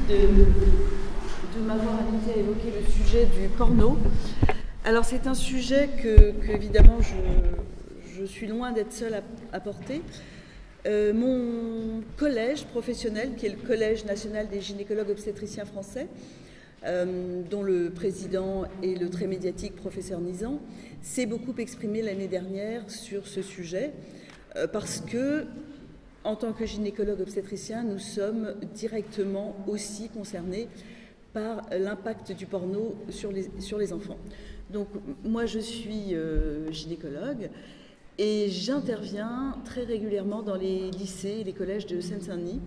de m'avoir invité à évoquer le sujet du porno. Alors c'est un sujet que évidemment je suis loin d'être seule à porter. Mon collège professionnel, qui est le Collège national des gynécologues obstétriciens français, dont le président est le très médiatique professeur Nizan, s'est beaucoup exprimé l'année dernière sur ce sujet, parce que, en tant que gynécologue obstétricien, nous sommes directement aussi concernés par l'impact du porno sur les enfants. Donc moi je suis gynécologue et j'interviens très régulièrement dans les lycées et les collèges de Seine-Saint-Denis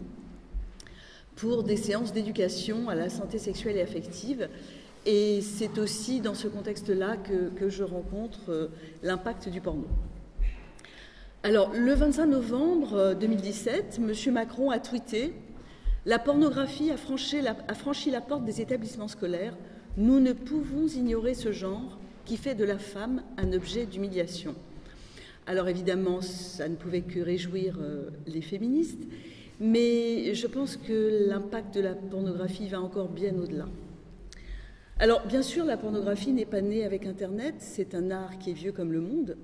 pour des séances d'éducation à la santé sexuelle et affective. Et c'est aussi dans ce contexte-là que je rencontre l'impact du porno. Alors, le 25 novembre 2017, M. Macron a tweeté « La pornographie a franchi la porte des établissements scolaires. Nous ne pouvons ignorer ce genre qui fait de la femme un objet d'humiliation. » Alors évidemment, ça ne pouvait que réjouir les féministes, mais je pense que l'impact de la pornographie va encore bien au-delà. Alors, bien sûr, la pornographie n'est pas née avec Internet, c'est un art qui est vieux comme le monde.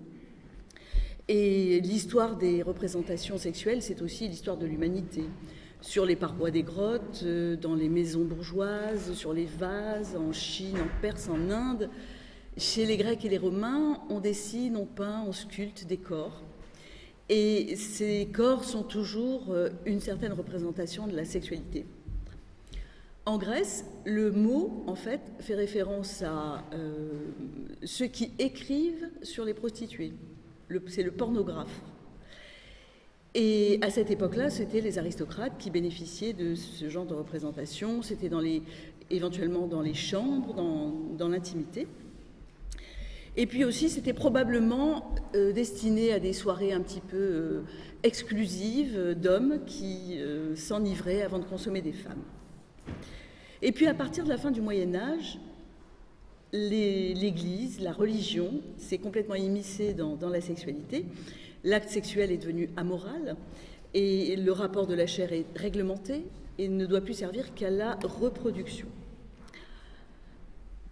Et l'histoire des représentations sexuelles, c'est aussi l'histoire de l'humanité. Sur les parois des grottes, dans les maisons bourgeoises, sur les vases, en Chine, en Perse, en Inde. Chez les Grecs et les Romains, on dessine, on peint, on sculpte des corps. Et ces corps sont toujours une certaine représentation de la sexualité. En Grèce, le mot, en fait, fait référence à ceux qui écrivent sur les prostituées. C'est le pornographe. Et à cette époque-là, c'était les aristocrates qui bénéficiaient de ce genre de représentation. C'était éventuellement dans les chambres, dans l'intimité. Et puis aussi, c'était probablement destiné à des soirées un petit peu exclusives d'hommes qui s'enivraient avant de consommer des femmes. Et puis, à partir de la fin du Moyen-Âge, l'Église, la religion, s'est complètement immiscée dans la sexualité. L'acte sexuel est devenu amoral et le rapport de la chair est réglementé et ne doit plus servir qu'à la reproduction.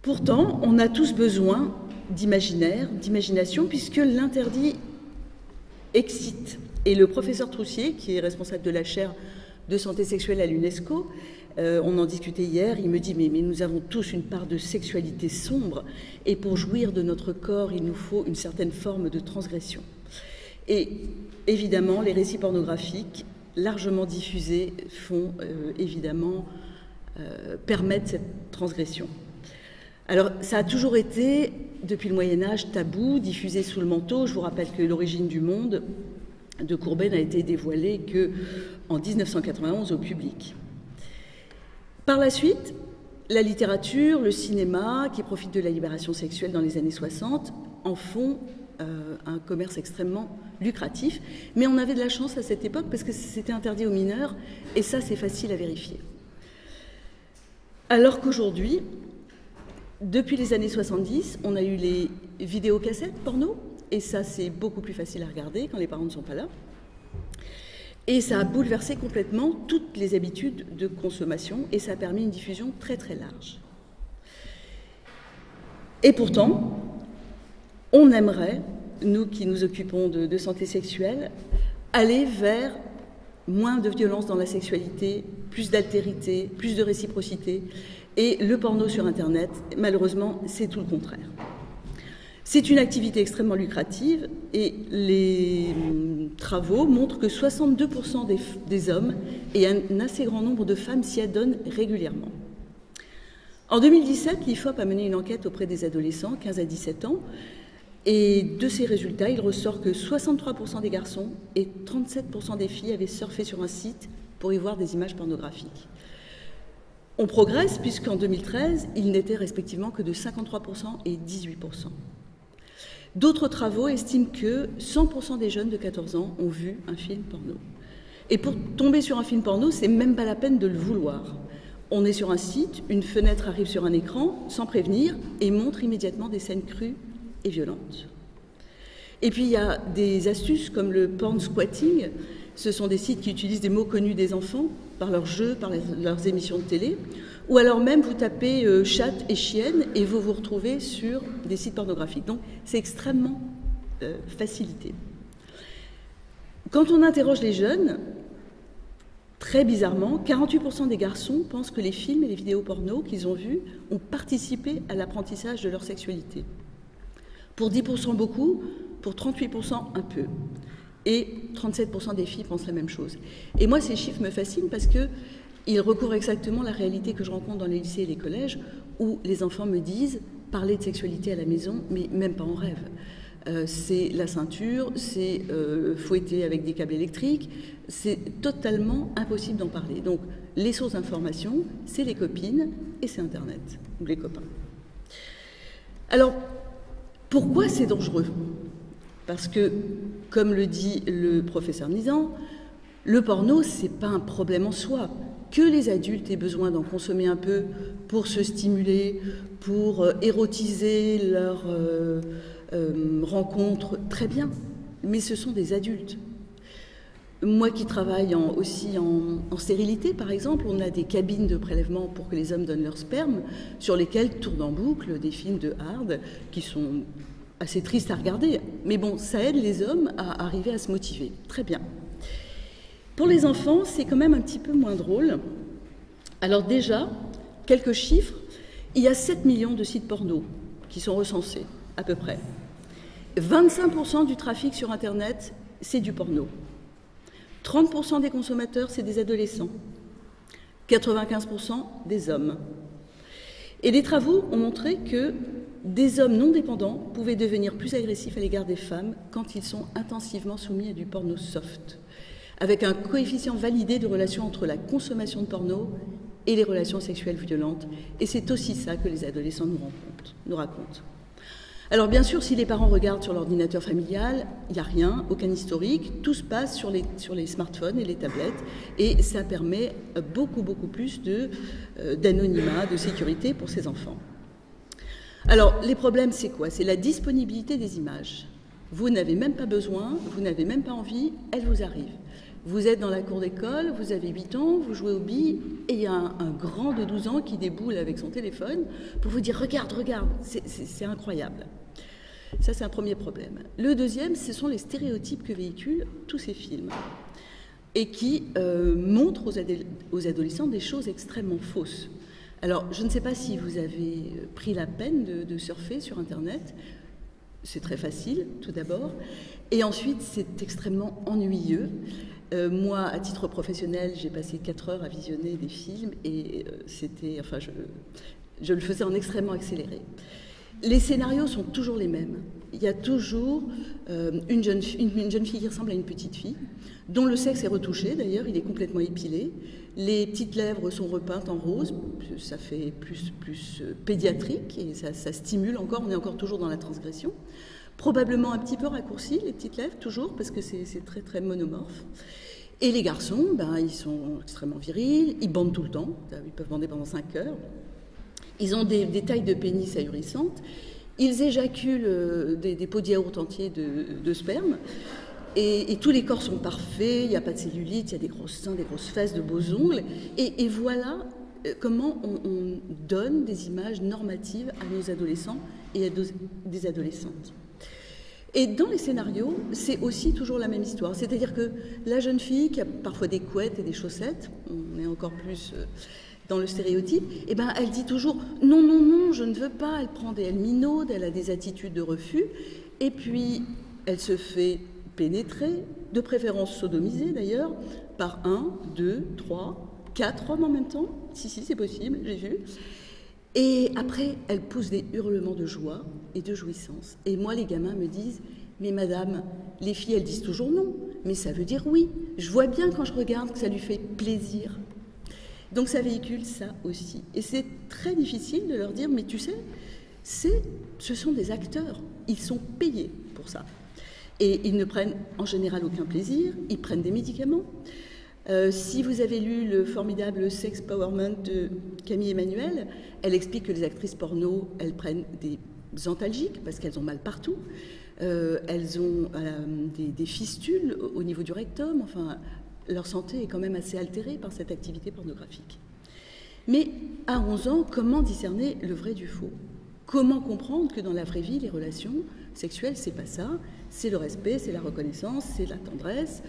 Pourtant, on a tous besoin d'imaginaire, d'imagination, puisque l'interdit excite. Et le professeur Troussier, qui est responsable de la chaire de santé sexuelle à l'UNESCO, on en discutait hier, il me dit mais nous avons tous une part de sexualité sombre et pour jouir de notre corps, il nous faut une certaine forme de transgression. Et évidemment, les récits pornographiques largement diffusés font évidemment permettre cette transgression. Alors, ça a toujours été, depuis le Moyen-Âge, tabou, diffusé sous le manteau. Je vous rappelle que l'origine du monde de Courbet n'a été dévoilée qu'en 1991 au public. Par la suite, la littérature, le cinéma, qui profitent de la libération sexuelle dans les années 60, en font un commerce extrêmement lucratif. Mais on avait de la chance à cette époque parce que c'était interdit aux mineurs, et ça, c'est facile à vérifier. Alors qu'aujourd'hui, depuis les années 70, on a eu les vidéocassettes porno, et ça, c'est beaucoup plus facile à regarder quand les parents ne sont pas là. Et ça a bouleversé complètement toutes les habitudes de consommation, et ça a permis une diffusion très très large. Et pourtant, on aimerait, nous qui nous occupons de santé sexuelle, aller vers moins de violence dans la sexualité, plus d'altérité, plus de réciprocité. Et le porno sur Internet, malheureusement, c'est tout le contraire. C'est une activité extrêmement lucrative et les travaux montrent que 62% des hommes et un assez grand nombre de femmes s'y adonnent régulièrement. En 2017, l'IFOP a mené une enquête auprès des adolescents, 15 à 17 ans, et de ces résultats, il ressort que 63% des garçons et 37% des filles avaient surfé sur un site pour y voir des images pornographiques. On progresse puisqu'en 2013, il n'était respectivement que de 53% et 18%. D'autres travaux estiment que 100% des jeunes de 14 ans ont vu un film porno. Et pour tomber sur un film porno, c'est même pas la peine de le vouloir. On est sur un site, une fenêtre arrive sur un écran, sans prévenir, et montre immédiatement des scènes crues et violentes. Et puis il y a des astuces comme le porn squatting, Ce sont des sites qui utilisent des mots connus des enfants par leurs jeux, par leurs émissions de télé, ou alors même vous tapez chat et chienne et vous vous retrouvez sur des sites pornographiques. Donc c'est extrêmement facilité. Quand on interroge les jeunes, très bizarrement, 48% des garçons pensent que les films et les vidéos porno qu'ils ont vus ont participé à l'apprentissage de leur sexualité. Pour 10% beaucoup, pour 38% un peu. Et 37% des filles pensent la même chose. Et moi, ces chiffres me fascinent parce qu'ils recouvrent exactement la réalité que je rencontre dans les lycées et les collèges, où les enfants me disent parler de sexualité à la maison, mais même pas en rêve. C'est la ceinture, c'est fouetter avec des câbles électriques, c'est totalement impossible d'en parler. Donc les sources d'information, c'est les copines et c'est Internet, ou les copains. Alors, pourquoi c'est dangereux? Parce que, comme le dit le professeur Nizan, le porno, c'est pas un problème en soi. Que les adultes aient besoin d'en consommer un peu pour se stimuler, pour érotiser leur rencontre, très bien. Mais ce sont des adultes. Moi qui travaille aussi en stérilité, par exemple, on a des cabines de prélèvement pour que les hommes donnent leur sperme, sur lesquelles tournent en boucle des films de hard qui sont assez tristes à regarder. Mais bon, ça aide les hommes à arriver à se motiver. Très bien. Pour les enfants, c'est quand même un petit peu moins drôle. Alors déjà, quelques chiffres. Il y a 7 millions de sites porno qui sont recensés, à peu près. 25% du trafic sur Internet, c'est du porno. 30% des consommateurs, c'est des adolescents. 95% des hommes. Et les travaux ont montré que des hommes non dépendants pouvaient devenir plus agressifs à l'égard des femmes quand ils sont intensivement soumis à du porno soft, avec un coefficient validé de relation entre la consommation de porno et les relations sexuelles violentes. Et c'est aussi ça que les adolescents nous racontent. Alors bien sûr, si les parents regardent sur l'ordinateur familial, il n'y a rien, aucun historique, tout se passe sur les smartphones et les tablettes, et ça permet beaucoup plus d'anonymat, de sécurité pour ces enfants. Alors, les problèmes, c'est quoi? C'est la disponibilité des images. Vous n'avez même pas besoin, vous n'avez même pas envie, elles vous arrivent. Vous êtes dans la cour d'école, vous avez 8 ans, vous jouez aux billes, et il y a un grand de 12 ans qui déboule avec son téléphone pour vous dire « Regarde, regarde !» C'est incroyable. Ça, c'est un premier problème. Le deuxième, ce sont les stéréotypes que véhiculent tous ces films et qui montrent aux adolescents des choses extrêmement fausses. Alors, je ne sais pas si vous avez pris la peine de surfer sur Internet. C'est très facile, tout d'abord. Et ensuite, c'est extrêmement ennuyeux. Moi, à titre professionnel, j'ai passé 4 heures à visionner des films et c'était... Enfin, je le faisais en extrêmement accéléré. Les scénarios sont toujours les mêmes. Il y a toujours une jeune fille qui ressemble à une petite fille, dont le sexe est retouché, d'ailleurs, il est complètement épilé. Les petites lèvres sont repeintes en rose, ça fait plus pédiatrique et ça stimule encore, on est encore toujours dans la transgression. Probablement un petit peu raccourci, les petites lèvres, toujours, parce que c'est très monomorphe. Et les garçons, ils sont extrêmement virils, ils bandent tout le temps, ils peuvent bander pendant 5 heures. Ils ont des tailles de pénis ahurissantes, ils éjaculent des pots de yaourt entiers de sperme, et tous les corps sont parfaits, il n'y a pas de cellulite, il y a des gros seins, des grosses fesses, de beaux ongles, et voilà comment on donne des images normatives à nos adolescents et à des adolescentes. Et dans les scénarios, c'est aussi toujours la même histoire. C'est-à-dire que la jeune fille qui a parfois des couettes et des chaussettes, on est encore plus dans le stéréotype, elle dit toujours « non, non, non, je ne veux pas », elle prend elle minaude, elle a des attitudes de refus, et puis elle se fait pénétrer, de préférence sodomisée d'ailleurs, par 1, 2, 3, 4 hommes en même temps. Si, c'est possible, j'ai vu. Et après, elle pousse des hurlements de joie et de jouissance. Et moi, les gamins me disent « Mais madame, les filles, elles disent toujours non, mais ça veut dire oui. Je vois bien quand je regarde que ça lui fait plaisir. » Donc ça véhicule ça aussi. Et c'est très difficile de leur dire « Mais tu sais, ce sont des acteurs, ils sont payés pour ça. » Et ils ne prennent en général aucun plaisir, ils prennent des médicaments. Si vous avez lu le formidable Sex Powerment de Camille Emmanuel, elle explique que les actrices porno, elles prennent des antalgiques parce qu'elles ont mal partout. elles ont des fistules au niveau du rectum, enfin, leur santé est quand même assez altérée par cette activité pornographique. Mais à 11 ans, comment discerner le vrai du faux? Comment comprendre que dans la vraie vie, les relations sexuelles, c'est pas ça, c'est le respect, c'est la reconnaissance, c'est la tendresse.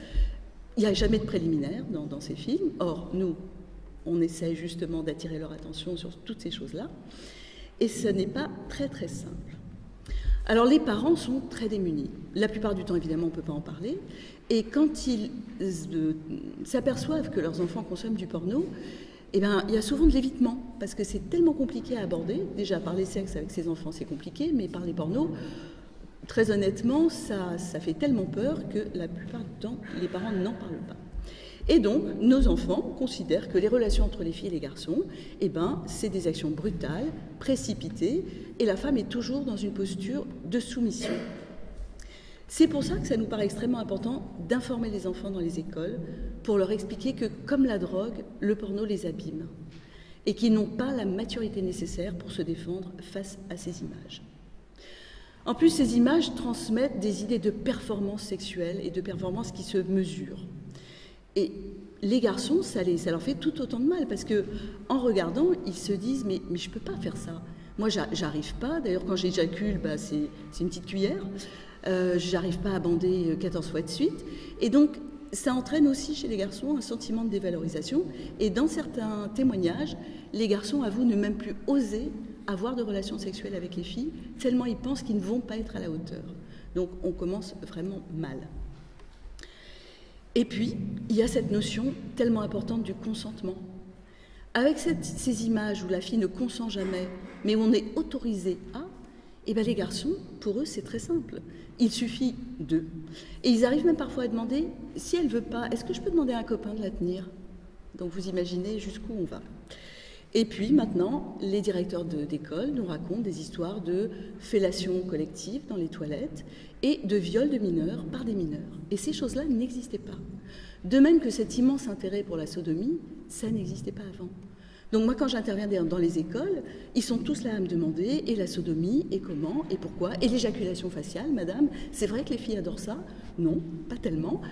Il n'y a jamais de préliminaire dans ces films. Or, nous, on essaie justement d'attirer leur attention sur toutes ces choses-là. Et ce n'est pas très très simple. Alors les parents sont très démunis. La plupart du temps, évidemment, on ne peut pas en parler. Et quand ils s'aperçoivent que leurs enfants consomment du porno, eh bien, il y a souvent de l'évitement, parce que c'est tellement compliqué à aborder. Déjà, parler sexe avec ses enfants, c'est compliqué, mais parler porno, très honnêtement, ça fait tellement peur que la plupart du temps, les parents n'en parlent pas. Et donc, nos enfants considèrent que les relations entre les filles et les garçons, eh ben, c'est des actions brutales, précipitées, et la femme est toujours dans une posture de soumission. C'est pour ça que ça nous paraît extrêmement important d'informer les enfants dans les écoles pour leur expliquer que, comme la drogue, le porno les abîme et qu'ils n'ont pas la maturité nécessaire pour se défendre face à ces images. En plus, ces images transmettent des idées de performance sexuelle et de performance qui se mesurent. Et les garçons, ça leur fait tout autant de mal parce qu'en regardant, ils se disent « mais je ne peux pas faire ça. Moi, j'arrive pas. D'ailleurs, quand j'éjacule, c'est une petite cuillère. J'arrive pas à bander 14 fois de suite. » Et donc, ça entraîne aussi chez les garçons un sentiment de dévalorisation. Et dans certains témoignages, les garçons avouent ne même plus oser avoir de relations sexuelles avec les filles, tellement ils pensent qu'ils ne vont pas être à la hauteur. Donc, on commence vraiment mal. Et puis, il y a cette notion tellement importante du consentement. Avec ces images où la fille ne consent jamais, mais où on est autorisé à, eh bien les garçons, pour eux, c'est très simple. Il suffit d'eux. Et ils arrivent même parfois à demander, si elle ne veut pas, est-ce que je peux demander à un copain de la tenir? Donc vous imaginez jusqu'où on va. Et puis maintenant, les directeurs d'école nous racontent des histoires de fellation collective dans les toilettes et de viol de mineurs par des mineurs. Et ces choses-là n'existaient pas. De même que cet immense intérêt pour la sodomie, ça n'existait pas avant. Donc moi, quand j'interviens dans les écoles, ils sont tous là à me demander, et la sodomie, et comment, et pourquoi, et l'éjaculation faciale, madame, c'est vrai que les filles adorent ça? Non, pas tellement.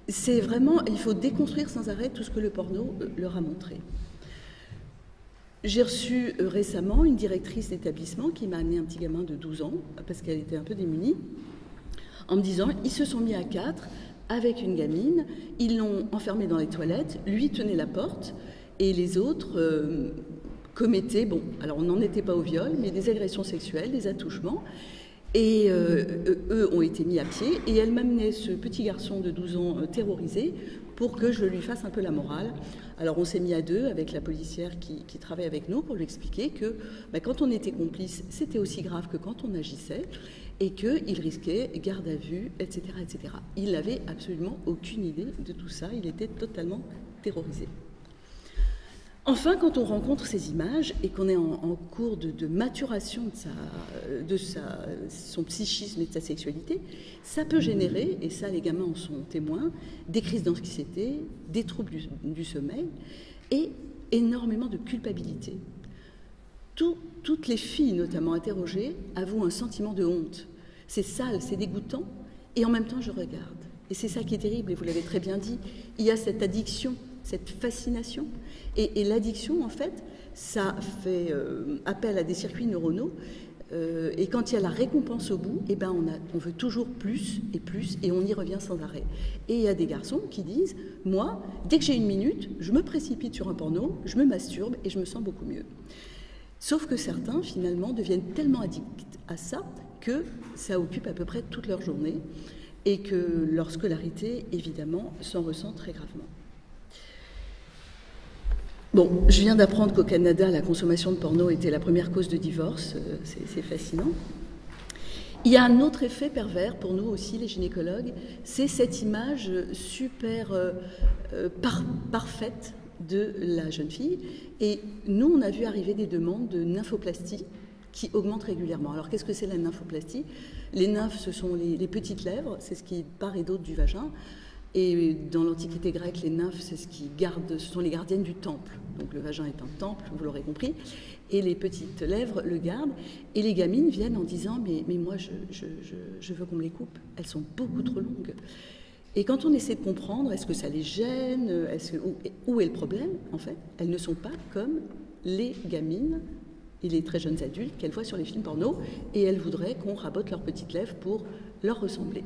C'est vraiment, il faut déconstruire sans arrêt tout ce que le porno leur a montré. J'ai reçu récemment une directrice d'établissement qui m'a amené un petit gamin de 12 ans, parce qu'elle était un peu démunie, en me disant, ils se sont mis à 4 avec une gamine, ils l'ont enfermée dans les toilettes, lui tenait la porte, et les autres commettaient, bon, alors on n'en était pas au viol, mais des agressions sexuelles, des attouchements, et eux ont été mis à pied, et elle m'amenait ce petit garçon de 12 ans terrorisé pour que je lui fasse un peu la morale. Alors on s'est mis à deux avec la policière qui travaille avec nous pour lui expliquer que quand on était complice, c'était aussi grave que quand on agissait, et qu'il risquait garde à vue, etc., etc. Il n'avait absolument aucune idée de tout ça, il était totalement terrorisé. Enfin, quand on rencontre ces images et qu'on est en cours de maturation de son psychisme et de sa sexualité, ça peut générer, et ça les gamins en sont témoins, des crises d'anxiété, des troubles du sommeil et énormément de culpabilité. Toutes les filles, notamment interrogées, avouent un sentiment de honte. C'est sale, c'est dégoûtant, et en même temps je regarde. Et c'est ça qui est terrible, et vous l'avez très bien dit, il y a cette addiction, cette fascination. Et l'addiction, en fait, ça fait appel à des circuits neuronaux. Et quand il y a la récompense au bout, eh ben on veut toujours plus, et on y revient sans arrêt. Et il y a des garçons qui disent, moi, dès que j'ai une minute, je me précipite sur un porno, je me masturbe et je me sens beaucoup mieux. Sauf que certains, finalement, deviennent tellement addicts à ça que ça occupe à peu près toute leur journée et que leur scolarité, évidemment, s'en ressent très gravement. Bon, je viens d'apprendre qu'au Canada, la consommation de porno était la première cause de divorce. C'est fascinant. Il y a un autre effet pervers pour nous aussi, les gynécologues, c'est cette image super parfaite de la jeune fille. Et nous, on a vu arriver des demandes de nymphoplastie qui augmentent régulièrement. Alors, qu'est-ce que c'est la nymphoplastie? Les nymphes, ce sont les petites lèvres, c'est ce qui est de part et d'autre du vagin. Et dans l'Antiquité grecque, les nymphes, ce sont les gardiennes du temple. Donc le vagin est un temple, vous l'aurez compris. Et les petites lèvres le gardent. Et les gamines viennent en disant mais moi, je veux qu'on me les coupe. Elles sont beaucoup trop longues. Et quand on essaie de comprendre, est-ce que ça les gêne, où est le problème, en fait, elles ne sont pas comme les gamines et les très jeunes adultes qu'elles voient sur les films porno, et elles voudraient qu'on rabote leurs petites lèvres pour leur ressembler.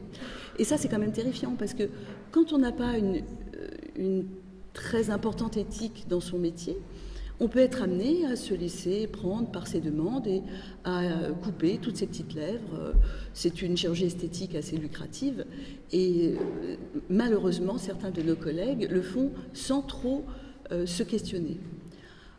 Et ça, c'est quand même terrifiant, parce que quand on n'a pas une très importante éthique dans son métier, on peut être amené à se laisser prendre par ses demandes et à couper toutes ces petites lèvres. C'est une chirurgie esthétique assez lucrative et malheureusement, certains de nos collègues le font sans trop se questionner.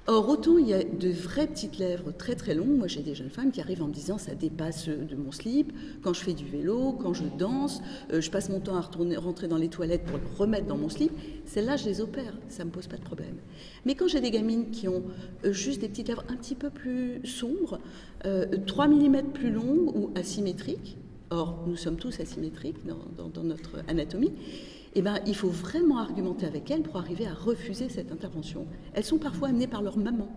Or, autant il y a de vraies petites lèvres très très longues, moi j'ai des jeunes femmes qui arrivent en me disant ça dépasse de mon slip, quand je fais du vélo, quand je danse, je passe mon temps à rentrer dans les toilettes pour le remettre dans mon slip, celles-là je les opère, ça ne me pose pas de problème. Mais quand j'ai des gamines qui ont juste des petites lèvres un petit peu plus sombres, 3 mm plus longues ou asymétriques, or nous sommes tous asymétriques dans notre anatomie, eh ben, il faut vraiment argumenter avec elles pour arriver à refuser cette intervention. Elles sont parfois amenées par leur maman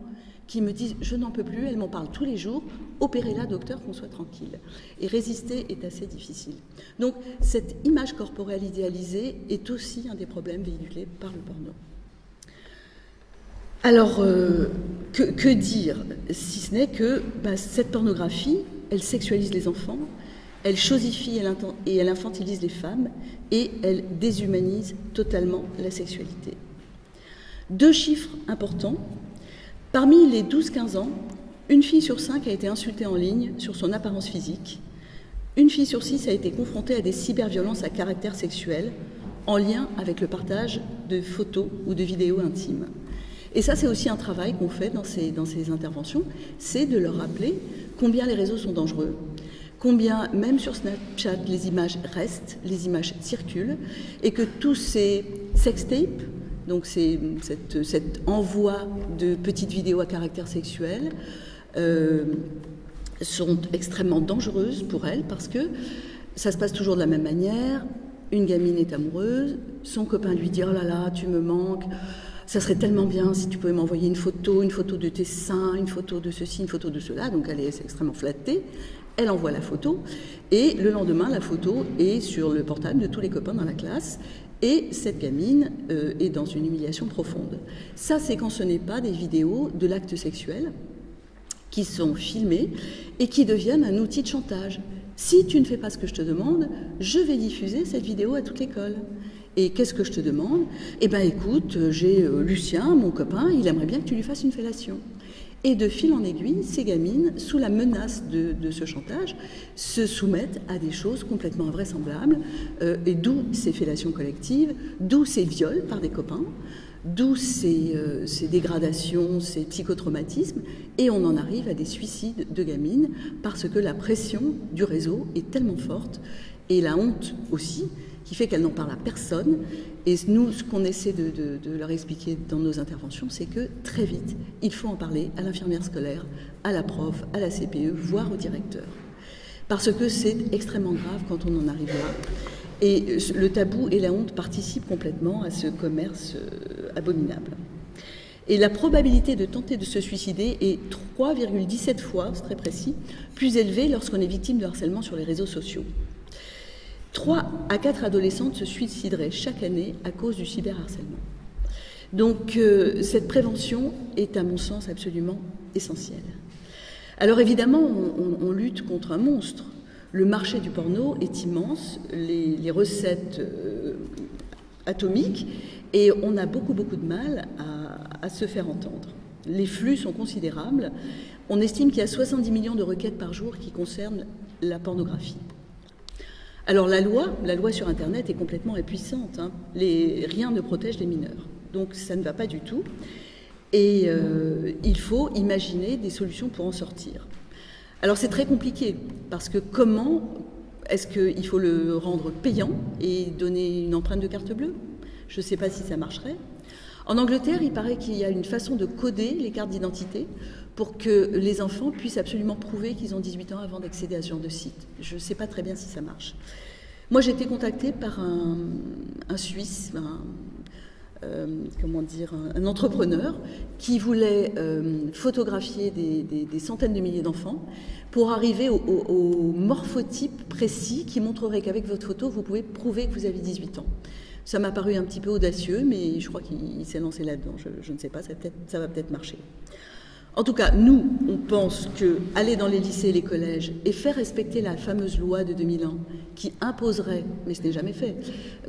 qui me disent « je n'en peux plus », elles m'en parlent tous les jours, « opérez-la docteur, qu'on soit tranquille ». Et résister est assez difficile. Donc cette image corporelle idéalisée est aussi un des problèmes véhiculés par le porno. Alors, que dire, si ce n'est que cette pornographie, elle sexualise les enfants, elle chosifie et elle infantilise les femmes et elle déshumanise totalement la sexualité. 2 chiffres importants. Parmi les 12-15 ans, une fille sur 5 a été insultée en ligne sur son apparence physique. Une fille sur 6 a été confrontée à des cyberviolences à caractère sexuel en lien avec le partage de photos ou de vidéos intimes. Et ça, c'est aussi un travail qu'on fait dans ces interventions, c'est de leur rappeler combien les réseaux sont dangereux, combien, même sur Snapchat, les images restent, les images circulent, et que tous ces sextapes, donc cet envoi de petites vidéos à caractère sexuel, sont extrêmement dangereuses pour elles, parce que ça se passe toujours de la même manière. Une gamine est amoureuse, son copain lui dit « oh là là, tu me manques ». Ça serait tellement bien si tu pouvais m'envoyer une photo de tes seins, une photo de ceci, une photo de cela. Donc elle est extrêmement flattée. Elle envoie la photo et le lendemain, la photo est sur le portable de tous les copains dans la classe et cette gamine est dans une humiliation profonde. Ça, c'est quand ce n'est pas des vidéos de l'acte sexuel qui sont filmées et qui deviennent un outil de chantage. Si tu ne fais pas ce que je te demande, je vais diffuser cette vidéo à toute l'école. Et qu'est-ce que je te demande? Eh bien, écoute, j'ai Lucien, mon copain, il aimerait bien que tu lui fasses une fellation. Et de fil en aiguille, ces gamines, sous la menace de ce chantage, se soumettent à des choses complètement invraisemblables, et d'où ces fellations collectives, d'où ces viols par des copains, d'où ces dégradations, ces psychotraumatismes, et on en arrive à des suicides de gamines, parce que la pression du réseau est tellement forte, et la honte aussi, qui fait qu'elles n'en parlent à personne. Et nous, ce qu'on essaie de leur expliquer dans nos interventions, c'est que très vite, il faut en parler à l'infirmière scolaire, à la prof, à la CPE, voire au directeur. Parce que c'est extrêmement grave quand on en arrive là. Et le tabou et la honte participent complètement à ce commerce abominable. Et la probabilité de tenter de se suicider est 3,17 fois, c'est très précis, plus élevée lorsqu'on est victime de harcèlement sur les réseaux sociaux. 3 à 4 adolescentes se suicideraient chaque année à cause du cyberharcèlement. Donc cette prévention est à mon sens absolument essentielle. Alors évidemment, on lutte contre un monstre. Le marché du porno est immense, les recettes atomiques, et on a beaucoup de mal à se faire entendre. Les flux sont considérables. On estime qu'il y a 70 millions de requêtes par jour qui concernent la pornographie. Alors la loi sur Internet est complètement impuissante, hein. Rien ne protège les mineurs, donc ça ne va pas du tout. Et il faut imaginer des solutions pour en sortir. Alors c'est très compliqué, parce que comment est-ce qu'il faut le rendre payant et donner une empreinte de carte bleue? Je ne sais pas si ça marcherait. En Angleterre, il paraît qu'il y a une façon de coder les cartes d'identité pour que les enfants puissent absolument prouver qu'ils ont 18 ans avant d'accéder à ce genre de site. Je ne sais pas très bien si ça marche. Moi, j'ai été contactée par un Suisse, un entrepreneur qui voulait photographier des centaines de milliers d'enfants pour arriver au morphotype précis qui montrerait qu'avec votre photo, vous pouvez prouver que vous avez 18 ans. Ça m'a paru un petit peu audacieux, mais je crois qu'il s'est lancé là-dedans. Je ne sais pas, ça va peut-être marcher. En tout cas, nous, on pense qu'aller dans les lycées et les collèges et faire respecter la fameuse loi de 2001 qui imposerait, mais ce n'est jamais fait,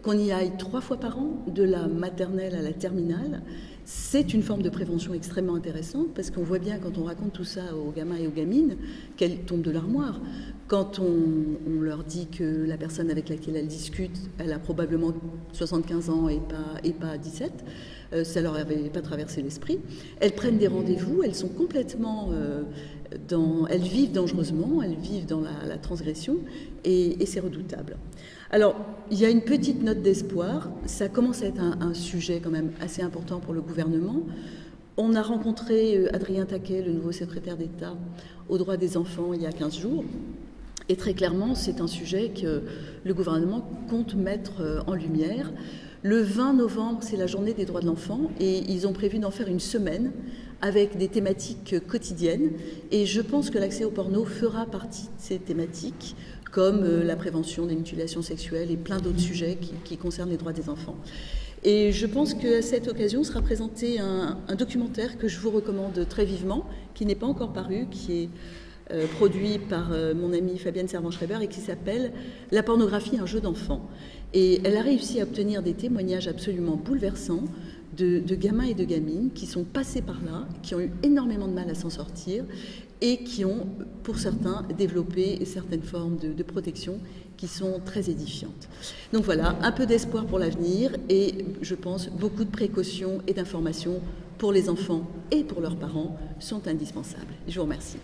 qu'on y aille 3 fois par an, de la maternelle à la terminale, c'est une forme de prévention extrêmement intéressante parce qu'on voit bien quand on raconte tout ça aux gamins et aux gamines qu'elles tombent de l'armoire. Quand on leur dit que la personne avec laquelle elles discutent, elle a probablement 75 ans et pas 17, ça leur avait pas traversé l'esprit. Elles prennent des rendez-vous, elles sont complètement elles vivent dangereusement, elles vivent dans la transgression et c'est redoutable. Alors, il y a une petite note d'espoir, ça commence à être un sujet quand même assez important pour le gouvernement. On a rencontré Adrien Taquet, le nouveau secrétaire d'État aux droits des enfants, il y a 15 jours. Et très clairement, c'est un sujet que le gouvernement compte mettre en lumière. Le 20 novembre, c'est la journée des droits de l'enfant et ils ont prévu d'en faire une semaine avec des thématiques quotidiennes. Et je pense que l'accès au porno fera partie de ces thématiques, comme la prévention des mutilations sexuelles et plein d'autres sujets qui concernent les droits des enfants. Et je pense qu'à cette occasion sera présenté un documentaire que je vous recommande très vivement, qui n'est pas encore paru, qui est produit par mon amie Fabienne Servan-Schreiber et qui s'appelle « La pornographie, un jeu d'enfant ». Et elle a réussi à obtenir des témoignages absolument bouleversants de gamins et de gamines qui sont passés par là, qui ont eu énormément de mal à s'en sortir et qui ont, pour certains, développé certaines formes de protection qui sont très édifiantes. Donc voilà, un peu d'espoir pour l'avenir et je pense beaucoup de précautions et d'informations pour les enfants et pour leurs parents sont indispensables. Je vous remercie.